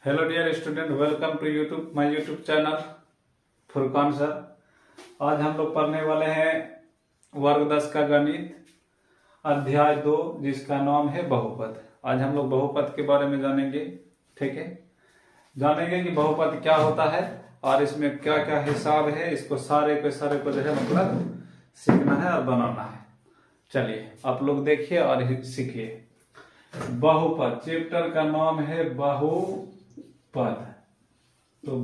Hello dear student, welcome to YouTube my YouTube channel Furqan sir. आज हम लोग पढ़ने वाले हैं वर्ग 10 का गणित अध्याय 2, जिसका नाम है बहुपद। आज हम लोग बहुपद के बारे में जानेंगे। ठीक है, जानेंगे कि बहुपद क्या होता है और इसमें क्या क्या हिसाब है। इसको सारे को जो है मतलब सीखना है और बनाना है। चलिए आप लोग देखिए और सीखिए। बहुपद चैप्टर का नाम है बहुपद। तो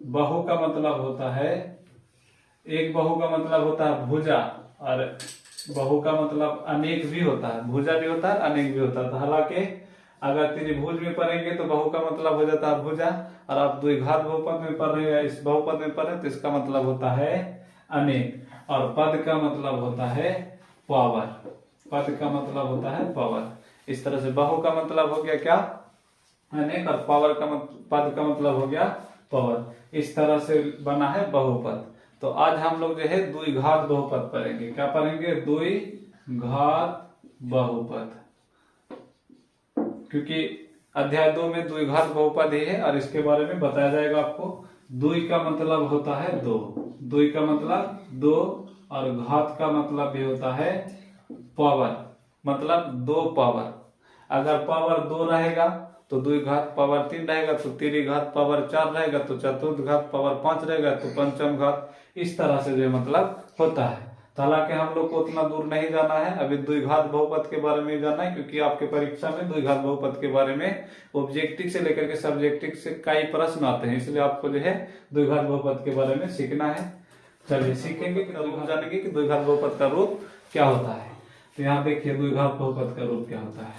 बहु का मतलब होता है, एक बहु का मतलब होता है भुजा, और बहु का मतलब अनेक भी होता है। भुजा भी होता है, अनेक भी होता है। तो हालांकि अगर त्रिभुज में पढ़ेंगे तो बहु का मतलब हो जाता है भुजा, और आप द्विघात बहुपद में पढ़ रहे हैं, इस बहुपद में पढ़ रहे तो इसका मतलब होता है अनेक, और पद का मतलब होता है पावर। पद का मतलब होता है पावर। इस तरह से बहु का मतलब हो गया क्या, अनेक, और पावर का पद का मतलब हो गया पावर। इस तरह से बना है बहुपद। तो आज हम लोग जो है द्विघात बहुपद पढ़ेंगे। क्या पढ़ेंगे? द्विघात बहुपद, क्योंकि अध्याय 2 में द्विघात बहुपद ही है और इसके बारे में बताया जाएगा आपको। द्वि का मतलब होता है दो, द्वि का मतलब दो, और घात का मतलब भी होता है पावर, मतलब दो पावर। अगर पावर 2 रहेगा तो द्विघात पावर 3 रहेगा, तो त्रिघात पावर 4 रहेगा, तो चतुर्थघात पावर 5 रहेगा, तो पंचम घात। इस तरह से जो मतलब होता है। तो हालांकि हम लोग को उतना दूर नहीं जाना है, अभी द्विघात बहुपद के बारे में जाना है, क्योंकि आपके परीक्षा में द्विघात बहुपद के बारे में ऑब्जेक्टिव से लेकर के सब्जेक्टिव से कई प्रश्न आते हैं, इसलिए आपको जो है द्विघात बहुपद के बारे में सीखना है। चलिए सीखेंगे कि जानेंगे कि द्विघात बहुपद का रूप क्या होता है। तो यहाँ देखिए द्विघात बहुपद का रूप क्या होता है।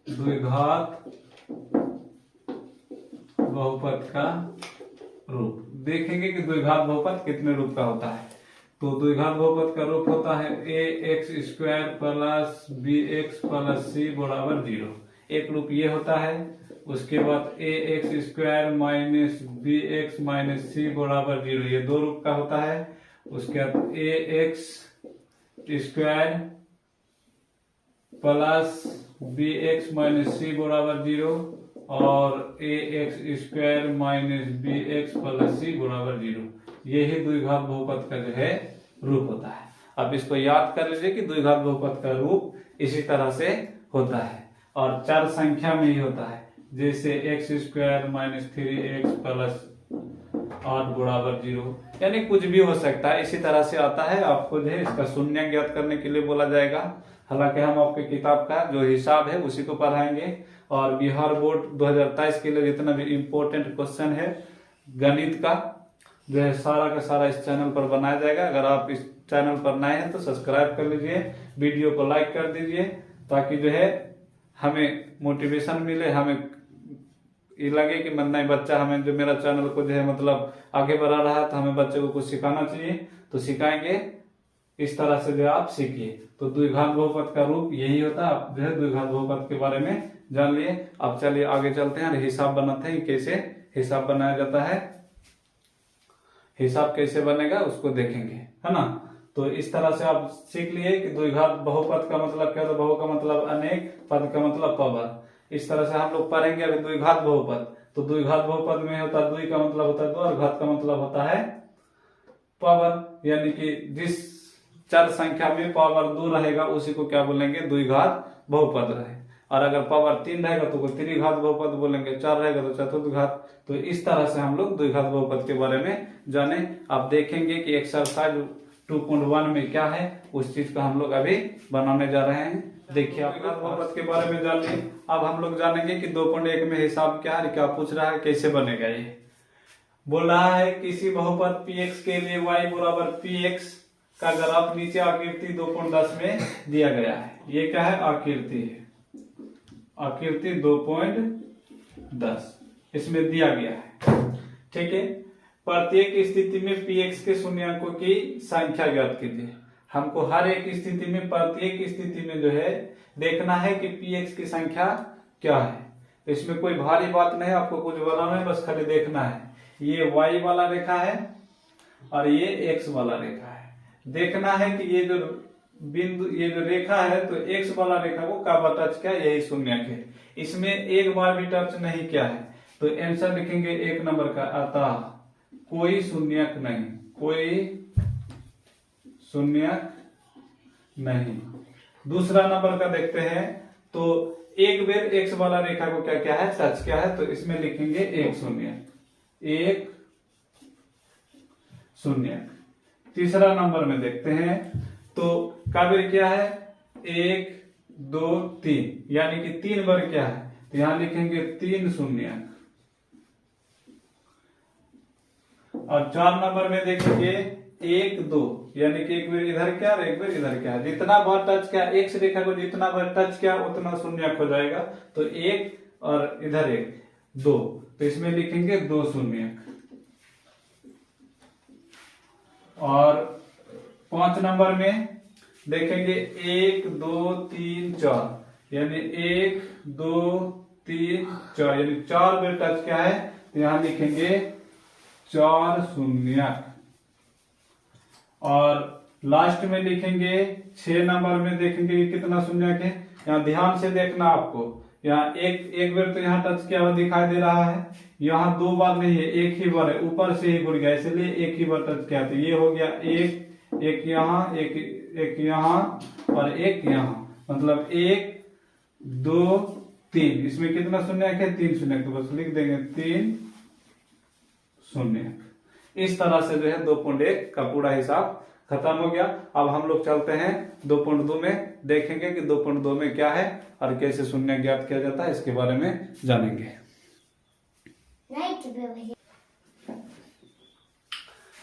द्विघात बहुपद का रूप देखेंगे कि द्विघात बहुपद कितने रूप का होता है। तो द्विघात बहुपद का रूप होता है ax² plus bx plus c बराबर 0। एक रूप ये होता है। उसके बाद ax² minus bx minus c बराबर 0, ये दो रूप का होता है। उसके बाद ax² plus bx minus c बराबर 0 और ax² minus bx plus c बराबर 0। यही द्विघात बहुपद का जो है रूप होता है। अब इसको याद कर लीजिए कि द्विघात बहुपद का रूप इसी तरह से होता है और चार संख्या में ही होता है। जैसे x² माइनस 3x प्लस 8 बराबर 0, यानी कुछ भी हो सकता है। इसी तरह से आता है। आपको जो है इसका शून्य ज्ञात करने के लिए बोला जाएगा। हालांकि हम आपके किताब का जो हिसाब है उसी को पढ़ाएंगे, और बिहार बोर्ड 2023 के लिए जितना भी इम्पोर्टेंट क्वेश्चन है गणित का जो है सारा का सारा इस चैनल पर बनाया जाएगा। अगर आप इस चैनल पर नए हैं तो सब्सक्राइब कर लीजिए, वीडियो को लाइक कर दीजिए, ताकि जो है हमें मोटिवेशन मिले, हमें ये लगे कि नहीं बच्चा हमें जो मेरा चैनल को जो है मतलब आगे बढ़ा रहा है, तो हमें बच्चे को कुछ सिखाना चाहिए, तो सिखाएंगे। इस तरह से जो आप सीखिए। तो द्विघात बहुपद का रूप यही होता है। आप जो है द्विघात बहुपद के बारे में जान लिए। अब चलिए आगे चलते हैं, हिसाब बनाते हैं। कैसे हिसाब बनाया जाता है, हिसाब कैसे बनेगा उसको देखेंगे, है ना। तो इस तरह से आप सीख लिए कि द्विघात बहुपद का मतलब क्या होता है। बहु का मतलब अनेक, पद का मतलब पावर। इस तरह से हम लोग पढ़ेंगे अभी द्विघात बहुपद। तो द्विघात बहुपद में होता है द्वि का मतलब होता है दो, और घात का मतलब होता है पावर। यानी कि जिस चार संख्या में पावर 2 रहेगा उसी को क्या बोलेंगे, द्विघात बहुपद रहे। और अगर पावर 3 रहेगा तो त्रिघात बहुपद बोलेंगे, 4 रहेगा तो चतुर्थ घात। तो इस तरह से हम लोग द्विघात बहुपद के बारे में जाने। आप देखेंगे कि एक्सरसाइज 2.1 में क्या है, उस चीज का हम लोग अभी बनाने जा रहे हैं। देखिए आप बहुपद के बारे में जानिए। अब हम लोग जानेंगे कि 2.1 में हिसाब क्या है, क्या पूछ रहा है, कैसे बनेगा। ये बोल रहा है किसी बहुपद px के लिए y बराबर px का ग्राफ नीचे आकृति 2.10 में दिया गया है। ये क्या है, आकृति है, आकृति 2.10 इसमें दिया गया है। ठीक है, प्रत्येक स्थिति में px के शून्यंकों की संख्या ज्ञात कीजिए। हमको हर एक स्थिति में, प्रत्येक स्थिति में जो है देखना है कि px की संख्या क्या है। तो इसमें कोई भारी बात नहीं, आपको कुछ बनाना है, बस खाली देखना है। ये y वाला रेखा है और ये x वाला रेखा है। देखना है कि ये जो बिंदु, ये जो रेखा है तो एक्स वाला रेखा को कब टच किया, यही शून्यक है। इसमें एक बार भी टच नहीं किया है, तो आंसर लिखेंगे 1 नंबर का, अतः कोई शून्यक नहीं, कोई शून्यक नहीं। दूसरा नंबर का देखते हैं, तो एक बेर एक्स वाला रेखा को क्या क्या है, टच किया है, तो इसमें लिखेंगे एक शून्यक, एक शून्यक। तीसरा नंबर में देखते हैं, तो काबिर क्या है, 1 2 3, यानी कि 3 बार क्या है, तो यहां लिखेंगे 3 शून्यक। और 4 नंबर में देखेंगे 1 2, यानी कि एक बार इधर क्या और एक बार इधर क्या, जितना बार टच किया एक्स रेखा को, जितना बार टच किया उतना शून्यक हो जाएगा, तो 1 और इधर 1 2, तो इसमें लिखेंगे 2 शून्यक। और 5 नंबर में देखेंगे 1 2 3 4, यानी 1 2 3 4, यानी 4 बार टच किया है, तो यहां लिखेंगे 4 शून्यक। और लास्ट में लिखेंगे 6 नंबर में देखेंगे कि कितना शून्यक है, यहाँ ध्यान से देखना आपको, यहाँ एक बार तो यहाँ टच किया हुआ दिखाई दे रहा है, यहाँ 2 बार नहीं है, एक ही बार है, ऊपर से ही घुर गया, इसलिए एक ही बार टच किया, तो ये हो गया एक यहाँ, एक यहाँ और एक यहाँ, मतलब 1 2 3, इसमें कितना शून्यक है, 3 शून्यक, तो बस लिख देंगे 3 शून्यक। इस तरह से जो है 2.1 का पूरा हिसाब खत्म हो गया। अब हम लोग चलते हैं 2.2 में, देखेंगे कि 2.2 में क्या है और कैसे शून्य ज्ञात किया जाता है, इसके बारे में जानेंगे।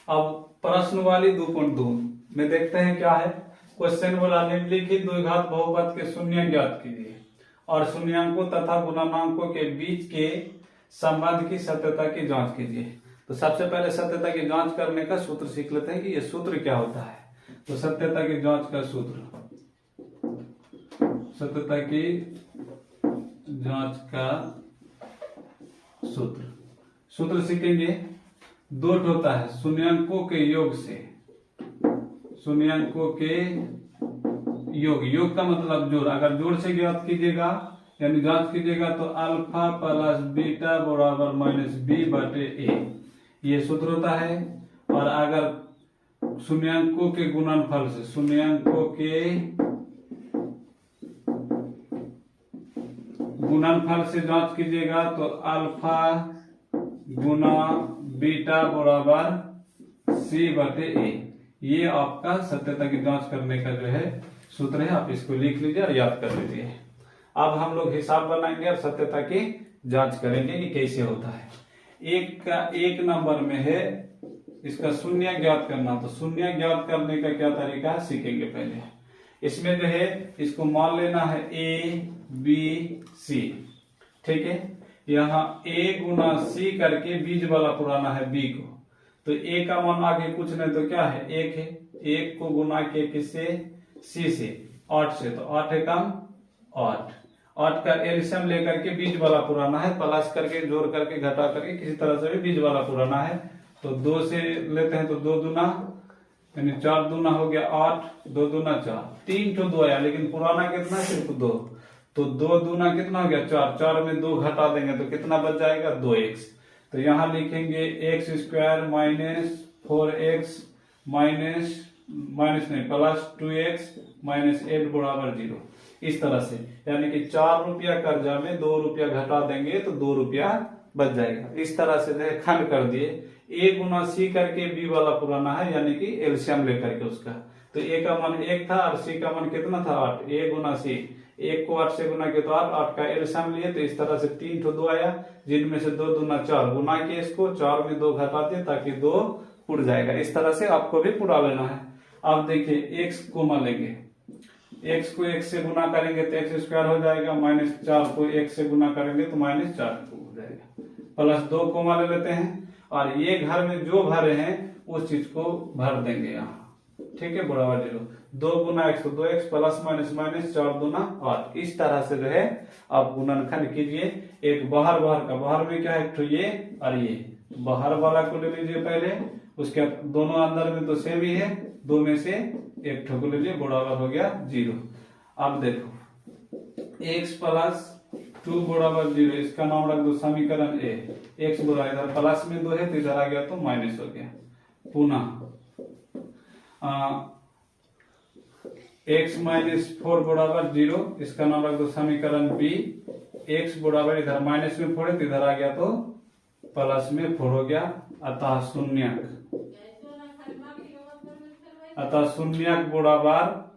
अब प्रश्न वाली 2.2 में देखते हैं क्या है। क्वेश्चन बोला निम्नलिखित द्विघात बहुपद के शून्य ज्ञात कीजिए और शून्यांकों तथा गुणनांकों के बीच के संबंध की सत्यता की जांच कीजिए। तो सबसे पहले सत्यता की जांच करने का सूत्र सीख लेते हैं कि ये सूत्र क्या होता है। तो सत्यता की जांच का सूत्र, सत्यता की जांच का सूत्र सीखेंगे। 2 होता है शून्यांकों के योग से, शून्यांकों के योग का मतलब जोड़, अगर जोड़ से ज्ञात कीजिएगा यानी जांच कीजिएगा तो अल्फा प्लस बीटा बराबर माइनस बी बटे ए, ये सूत्र होता है। और अगर शून्यांकों के गुणनफल से, शून्यांकों के गुणनफल से जांच कीजिएगा तो अल्फा गुना बीटा बराबर सी बटे ए, ये आपका सत्यता की जांच करने का जो है सूत्र है। आप इसको लिख लीजिए और याद कर लीजिए। अब हम लोग हिसाब बनाएंगे और सत्यता की जांच करेंगे कि कैसे होता है। एक नंबर में है इसका शून्य ज्ञात करना, तो शून्य ज्ञात करने का क्या तरीका है सीखेंगे पहले। इसमें जो है इसको मान लेना है ए बी सी, ठीक है। यहाँ ए गुना सी करके बीज वाला पुराना है बी को, तो ए का मान आगे कुछ नहीं तो क्या है 1 है, 1 को गुना के किससे, सी से, 8 से, तो 8 है कम 8 का एलसीएम लेकर के बीज वाला पुराना है, प्लस करके जोड़ करके घटा करके किसी तरह से भी बीज वाला पुराना है। तो 2 से लेते हैं तो 2 दूना यानी 4 दूना हो गया 8, 2 दूना 4, 3 तो 2 आया, लेकिन पुराना कितना सिर्फ 2, तो 2 दूना कितना हो गया 4, 4 में 2 घटा देंगे तो कितना बच जाएगा 2x। तो यहाँ लिखेंगे x square minus 4x minus नहीं प्लस 2x माइनस 8 बराबर 0। इस तरह से यानी कि 4 रुपया कर्जा में 2 रुपया घटा देंगे तो 2 रुपया बच जाएगा। इस तरह से जो खंड कर दिए, ए गुना सी करके बी वाला पुराना है यानी कि एलसीएम लेकर के उसका, तो ए का मान 1 था और सी का मान कितना था 8, ए गुना सी, 1 को 8 से गुना किया तो 8 का एलसीएम लिए, तो इस तरह से 3 तो 2 आया, जिनमें से 2 दूना 4 गुना के इसको 4 में 2 घटा दिए ताकि 2 उड़ जाएगा। इस तरह से आपको भी पुरा लेना है। अब देखिए एक्स को मान लेंगे, एक्स को 1 से गुना करेंगे तो एक्स स्क्वायर हो जाएगा, माइनस 4 को 1 से गुना करेंगे तो माइनस 4 हो जाएगा, प्लस 2 को मान लेते हैं और ये घर में जो भरे हैं उस चीज को भर देंगे यहाँ, ठीक है, बराबर 0। 2 गुना एक्स तो 2x प्लस माइनस माइनस 4 दूना 8। इस तरह से जो है आप गुणनखंड कीजिए। एक बाहर का, बाहर में क्या है तो ये और ये, बाहर वाला को ले लीजिए पहले, उसके दोनों अंदर में तो सेम ही है दो में से एक ठो को लीजिए, बराबर हो गया 0। अब देखो x प्लस 2 बराबर 0, इसका नाम रख दो समीकरण ए। x बराबर इधर प्लस में 2 है तो इधर आ गया तो माइनस हो गया। पुनः x माइनस 4 बराबर 0, इसका नाम रख दो समीकरण बी। x बराबर इधर माइनस में 4 है तो इधर आ गया तो प्लस में 4 हो गया, अतः शून्यक। अतः शून्यक बराबर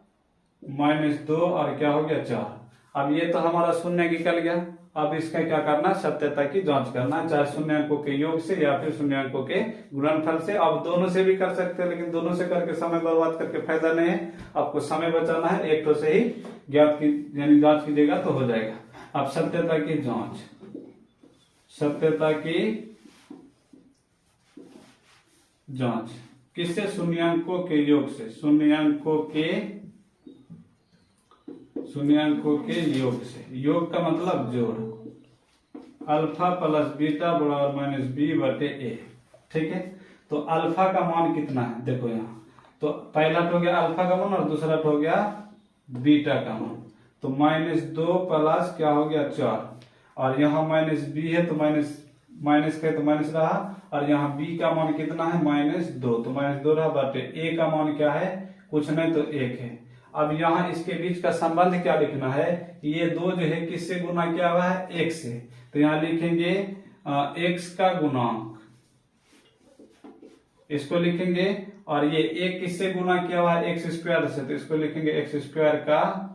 -2 और क्या हो गया 4। अब ये तो हमारा शून्य निकल गया। अब इसका क्या करना, सत्यता की जांच करना, चाहे शून्यंकों के योग से या फिर शून्यंकों के गुणनफल से। अब दोनों से भी कर सकते हैं, लेकिन दोनों से करके समय बर्बाद करके फायदा नहीं है। आपको समय बचाना है, एक तो से ही ज्ञात की यानी जांच कीजिएगा तो हो जाएगा। अब सत्यता की जांच, सत्यता की जांच किससे, शून्यंकों के योग से। शून्यंकों के योग से, योग का मतलब जोड़। अल्फा प्लस बीटा बराबर -b/a, ठीक है। तो अल्फा का मान कितना है, देखो यहाँ तो पहला हो गया अल्फा का मान और दूसरा हो गया बीटा का मान। तो -2 प्लस क्या हो गया 4, और यहाँ -b है तो माइनस का तो माइनस रहा, और यहाँ b का मान कितना है -2, तो -2 रहा बटे a का मान क्या है, कुछ नहीं तो 1 है। अब यहाँ इसके बीच का संबंध क्या लिखना है, ये 2 जो है किससे गुना किया हुआ है, 1 से। तो यहाँ लिखेंगे x का गुणांक, इसको लिखेंगे, और ये 1 किससे गुना किया हुआ है, x स्क्वायर से, तो इसको लिखेंगे x स्क्वायर का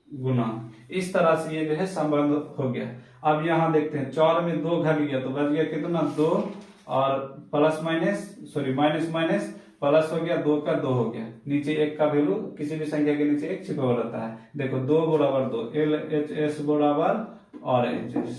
गुणांक। इस तरह से ये जो है संबंध हो गया। अब यहाँ देखते हैं 4 में 2 घट गया तो बच गया कितना 2, और प्लस माइनस माइनस प्लस हो गया, 2 का 2 हो गया। नीचे 1 का वैल्यू किसी भी संख्या के नीचे 1 छिपा हुआ रहता है। देखो 2 बराबर 2, LHS बराबर RHS,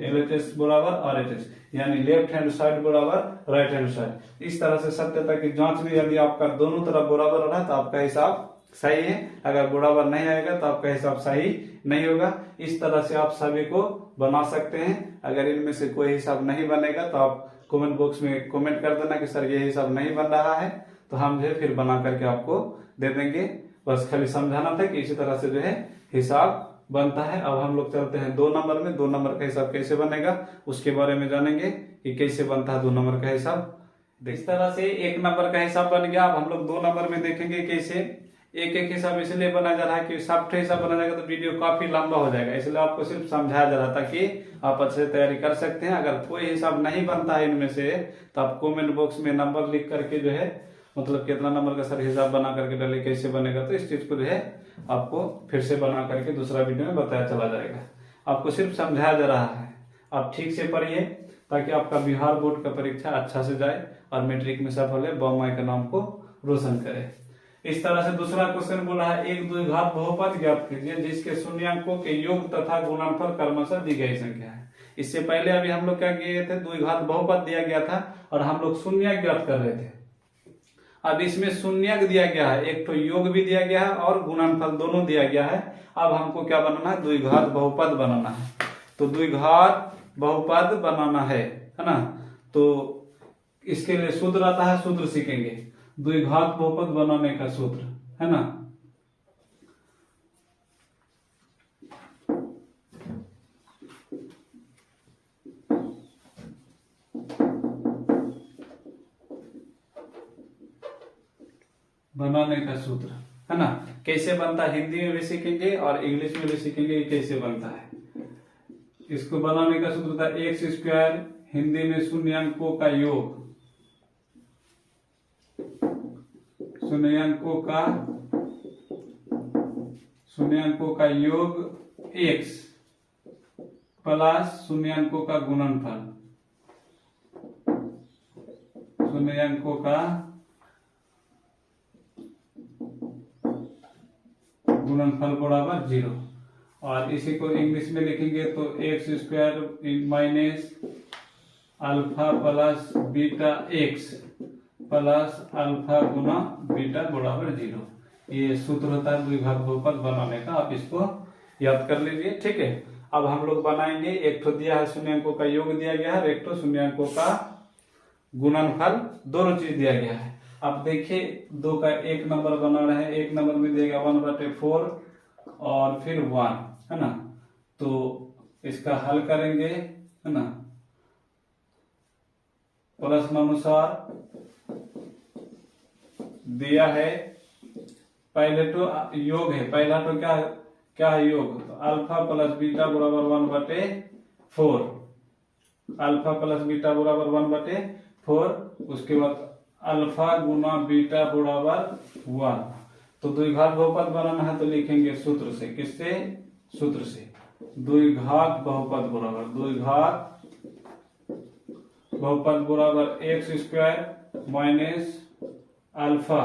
LHS बराबर RHS, यानी लेफ्ट हैंड साइड बराबर राइट हैंड साइड। इस तरह से सत्यता की जांच में यदि आपका दोनों तरफ बराबर रहा तो आपका हिसाब सही है, अगर बराबर नहीं आएगा तो आपका हिसाब सही नहीं होगा। इस तरह से आप सभी को बना सकते हैं। अगर इनमें से कोई हिसाब नहीं बनेगा तो आप कमेंट बॉक्स में कमेंट कर देना कि सर ये हिसाब नहीं बन रहा है, तो हम जो है फिर बना करके आपको दे देंगे। बस खाली समझाना था कि इसी तरह से जो है हिसाब बनता है। अब हम लोग चलते हैं 2 नंबर में। 2 नंबर का हिसाब कैसे बनेगा उसके बारे में जानेंगे कि कैसे बनता है 2 नंबर का हिसाब। इस तरह से 1 नंबर का हिसाब बन गया। अब हम लोग 2 नंबर में देखेंगे कैसे। एक हिसाब इसलिए बना जा रहा है कि सॉफ्ट हिसाब बना जाएगा तो वीडियो काफी लंबा हो जाएगा, इसलिए आपको सिर्फ समझाया जा रहा था कि आप अच्छे से तैयारी कर सकते हैं। अगर कोई हिसाब नहीं बनता है इनमें से तो आप कमेंट बॉक्स में नंबर लिख करके जो है मतलब कितना नंबर का सर हिसाब बना करके डाले, कैसे बनेगा, तो इस चीज को जो है आपको फिर से बना करके दूसरा वीडियो में बताया चला जाएगा। आपको सिर्फ समझाया जा रहा है, आप ठीक से पढ़िए ताकि आपका बिहार बोर्ड का परीक्षा अच्छा से जाए और मैट्रिक में सफल है, बाबा माई का नाम को रोशन करे। इस तरह से दूसरा क्वेश्चन बोला है एक द्विघात बहुपद ज्ञात कीजिए जिसके शून्यंकों के योग तथा गुणनफल क्रमशः दी गई संख्या है। इससे पहले अभी हम लोग क्या किए थे, द्विघात बहुपद दिया गया था और हम लोग शून्यक ज्ञात कर रहे थे। अब इसमें शून्यक दिया गया है, एक तो योग भी दिया गया है और गुणनफल दोनों दिया गया है। अब हमको क्या बनाना है, द्विघात बहुपद बनाना है। तो द्विघात बहुपद बनाना है ना। तो इसके लिए सूत्र आता है, सूत्र सीखेंगे। द्विघात बहुपद बनाने का सूत्र है ना। बनाने का सूत्र है ना, कैसे बनता है हिंदी में भी सीखेंगे और इंग्लिश में भी सीखेंगे कैसे बनता है। इसको बनाने का सूत्र था एक्स स्क्वायर, हिंदी में शून्यंकों का योग, शून्यंकों का योग x प्लस शून्यंकों का गुणनफल, शून्यंकों का गुणनफल बराबर 0। और इसी को इंग्लिश में लिखेंगे तो x square minus alpha plus beta x plus alpha गुना बीटा बराबर 0। ये सूत्र होता है द्विघात बहुपद बनाने का, आप इसको याद कर लीजिए, ठीक है। अब हम लोग बनाएंगे, एक तो दिया है शून्यंकों का योग दिया गया है, एक तो शून्यंकों का गुणनफल, दोनों चीज दिया गया है। अब देखिए 2 का एक नंबर बना रहे हैं, एक नंबर में देगा 1/4 और फिर 1, है ना। तो इसका हल करेंगे, है ना, प्रश्न अनुसार दिया है। पहले तो योग है, पहला तो क्या क्या है योग, तो अल्फा प्लस बीटा बराबर 1/4, अल्फा प्लस बीटा बराबर 1/4, उसके बाद अल्फा गुना बीटा बराबर 1। तो द्विघात बहुपद बनाना है तो लिखेंगे सूत्र से, किससे, सूत्र से, द्विघात बहुपद बराबर, द्विघात बहुपद बराबर x² minus alpha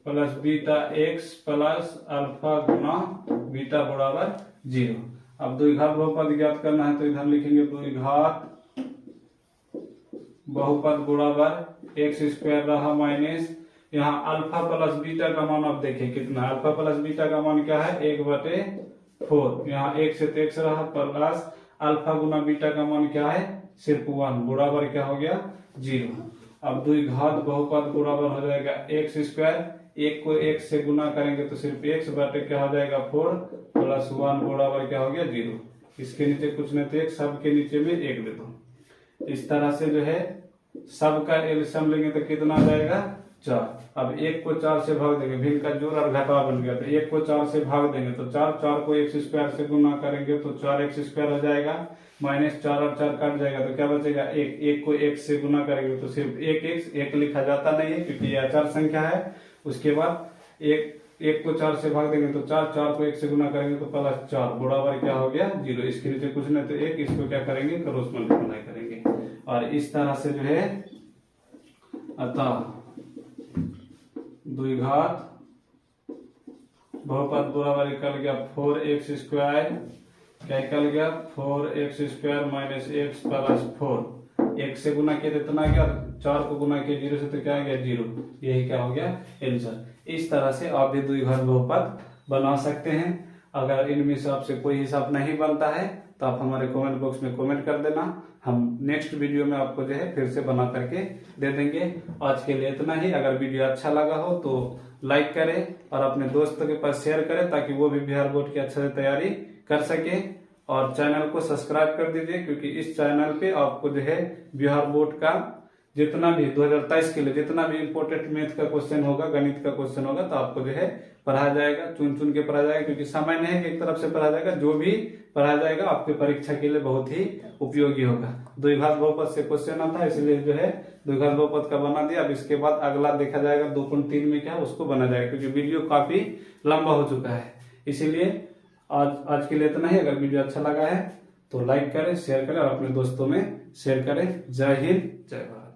plus beta x plus alpha गुना बीटा बराबर 0। अब द्विघात बहुपद ज्ञात करना है तो इधर लिखेंगे द्विघात बहुपद बराबर x² रहा माइनस, यहाँ अल्फा प्लस बीटा का मान आप देखिए कितना, अल्फा प्लस बीटा का मान क्या है 1/4, यहाँ x से तो x रहा, प्लस अल्फा गुना बीटा का मान क्या है सिर्फ 1, बराबर क्या हो गया 0। अब द्विघात बहुपद बराबर हो जाएगा x², एक को x से गुना करेंगे तो सिर्फ x बटे क्या हो जाएगा 4 प्लस 1 बराबर क्या हो गया 0। इसके नीचे कुछ नहीं तो 1, सब के नीचे में 1 दे दो। इस तरह से जो है सबका एलसीएम लेंगे तो कितना आ जाएगा 4। अब 1 को 4 से भाग देंगे, भिन्न का जोड़ और घटाव बन गया, तो 1 को 4 से भाग देंगे तो 4, 4 को x² से गुना करेंगे तो 4x² हो जाएगा, माइनस 4 और 4 कट जाएगा तो क्या बचेगा 1, 1 को 1 से गुना करेंगे तो सिर्फ 1 लिखा जाता नहीं है क्योंकि ये अचर संख्या है। उसके बाद 1 को 4 से भाग देंगे तो 4, 4 को 1 से गुना करेंगे तो प्लस 4 बराबर क्या हो गया 0। इसके नीचे कुछ नहीं तो 1, इसको क्या करेंगे क्रॉस मल्टीप्लाई करेंगे, और इस तरह से जो है अतः द्विघात बहुपद बराबर निकल गया 4x², क्या निकल गया 4x² माइनस x प्लस 4, 1 से गुना किया तो इतना गया, 4 को गुना किया 0 से तो क्या आ गया 0, यही क्या हो गया आंसर। इस तरह से आप भी द्विघात बहुपद बना सकते हैं। अगर इनमें से आपसे कोई हिसाब नहीं बनता है तो आप हमारे कमेंट बॉक्स में कमेंट कर देना, हम नेक्स्ट वीडियो में आपको जो है फिर से बना करके दे देंगे। आज के लिए इतना ही। अगर वीडियो अच्छा लगा हो तो लाइक करें और अपने दोस्तों के पास शेयर करें ताकि वो भी बिहार बोर्ड की अच्छे से तैयारी कर सके, और चैनल को सब्सक्राइब कर दीजिए क्योंकि इस चैनल पे आपको जो है बिहार बोर्ड का जितना भी 2023 के लिए जितना भी इम्पोर्टेंट मैथ का क्वेश्चन होगा, गणित का क्वेश्चन होगा, तो आपको जो है पढ़ाया जाएगा, चुन चुन के पढ़ाया जाएगा, क्योंकि समय नहीं है कि एक तरफ से पढ़ाया जाएगा, जो भी पढ़ाया जाएगा आपके परीक्षा के लिए बहुत ही उपयोगी होगा। द्विघात बहुपद से क्वेश्चन आता है, इसलिए जो है द्विघात बहुपद का बना दिया। अब इसके बाद अगला देखा जाएगा 2.3 में क्या उसको बना जाएगा, क्योंकि वीडियो काफी लंबा हो चुका है। इसीलिए आज के लिए इतना ही। अगर वीडियो अच्छा लगा है तो लाइक करें, शेयर करें और अपने दोस्तों में शेयर करें। जय हिंद, जय भारत।